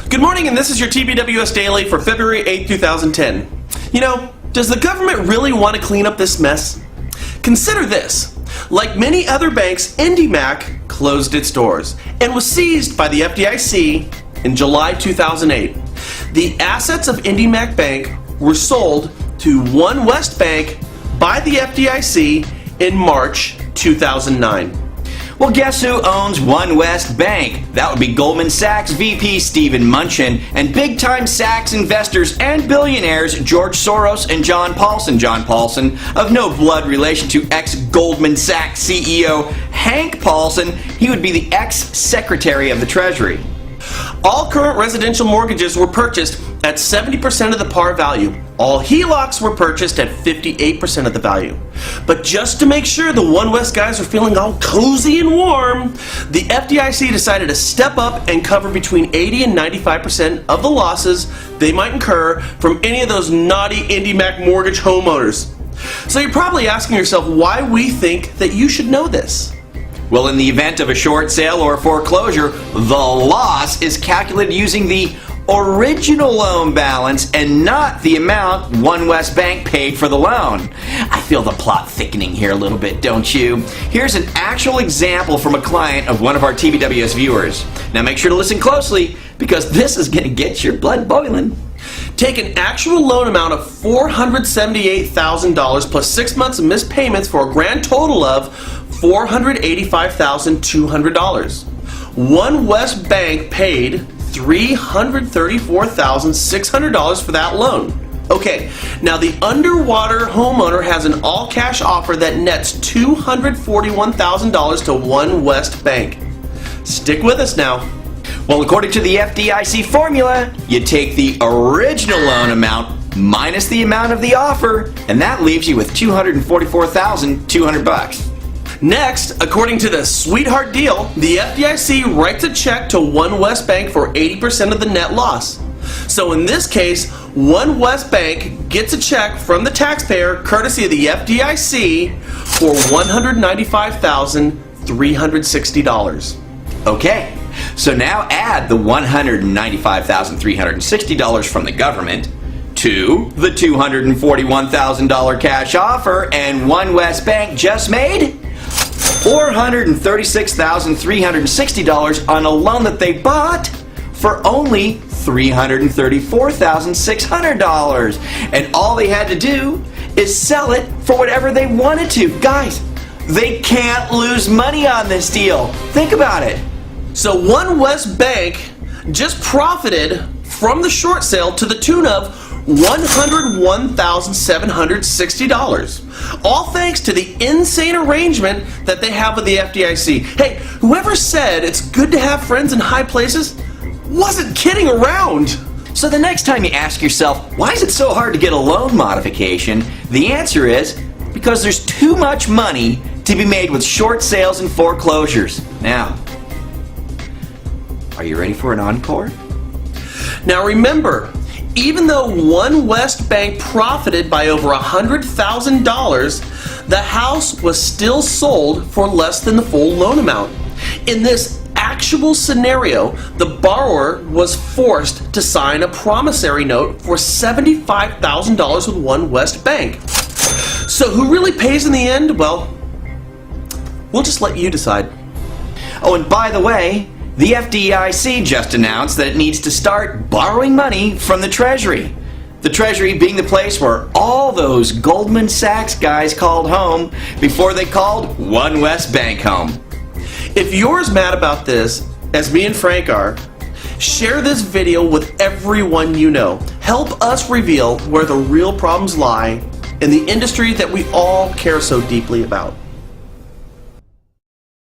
Good morning, and this is your TBWS Daily for February 8, 2010. You know, does the government really want to clean up this mess? Consider this. Like many other banks, Indymac closed its doors and was seized by the FDIC in July 2008. The assets of Indymac Bank were sold to One West Bank by the FDIC in March 2009. Well, guess who owns One West Bank? That would be Goldman Sachs VP Stephen Mnuchin and big-time Sachs investors and billionaires George Soros and John Paulson. John Paulson, of no blood relation to ex-Goldman Sachs CEO Hank Paulson. He would be the ex-Secretary of the Treasury. All current residential mortgages were purchased at 70% of the par value. All HELOCs were purchased at 58% of the value. But just to make sure the One West guys are feeling all cozy and warm, the FDIC decided to step up and cover between 80 and 95% of the losses they might incur from any of those naughty Indymac mortgage homeowners. So you're probably asking yourself why we think that you should know this. Well, in the event of a short sale or foreclosure, the loss is calculated using the original loan balance and not the amount One West Bank paid for the loan. I feel the plot thickening here a little bit, don't you? Here's an actual example from a client of one of our TBWS viewers. Now make sure to listen closely because this is going to get your blood boiling. Take an actual loan amount of $478,000 plus 6 months of missed payments for a grand total of $485,200. One West Bank paid $334,600 for that loan. Okay, now the underwater homeowner has an all-cash offer that nets $241,000 to One West Bank. Stick with us now. Well, according to the FDIC formula, you take the original loan amount minus the amount of the offer, and that leaves you with $244,200. Next, according to the Sweetheart Deal, the FDIC writes a check to One West Bank for 80% of the net loss. So in this case, One West Bank gets a check from the taxpayer, courtesy of the FDIC, for $195,360. Okay, so now add the $195,360 from the government to the $241,000 cash offer, and One West Bank just made $436,360 on a loan that they bought for only $334,600. And all they had to do is sell it for whatever they wanted to. Guys, they can't lose money on this deal. Think about it. So One West Bank just profited from the short sale to the tune of $101,760. All thanks to the insane arrangement that they have with the FDIC. Hey, whoever said it's good to have friends in high places wasn't kidding around. So the next time you ask yourself, why is it so hard to get a loan modification? The answer is because there's too much money to be made with short sales and foreclosures. Now, are you ready for an encore? Now remember, even though One West Bank profited by over $100,000, the house was still sold for less than the full loan amount. In this actual scenario, the borrower was forced to sign a promissory note for $75,000 with One West Bank. So who really pays in the end? Well, we'll just let you decide. Oh, and by the way, the FDIC just announced that it needs to start borrowing money from the Treasury. The Treasury being the place where all those Goldman Sachs guys called home before they called One West Bank home. If you're as mad about this as me and Frank are, share this video with everyone you know. Help us reveal where the real problems lie in the industry that we all care so deeply about.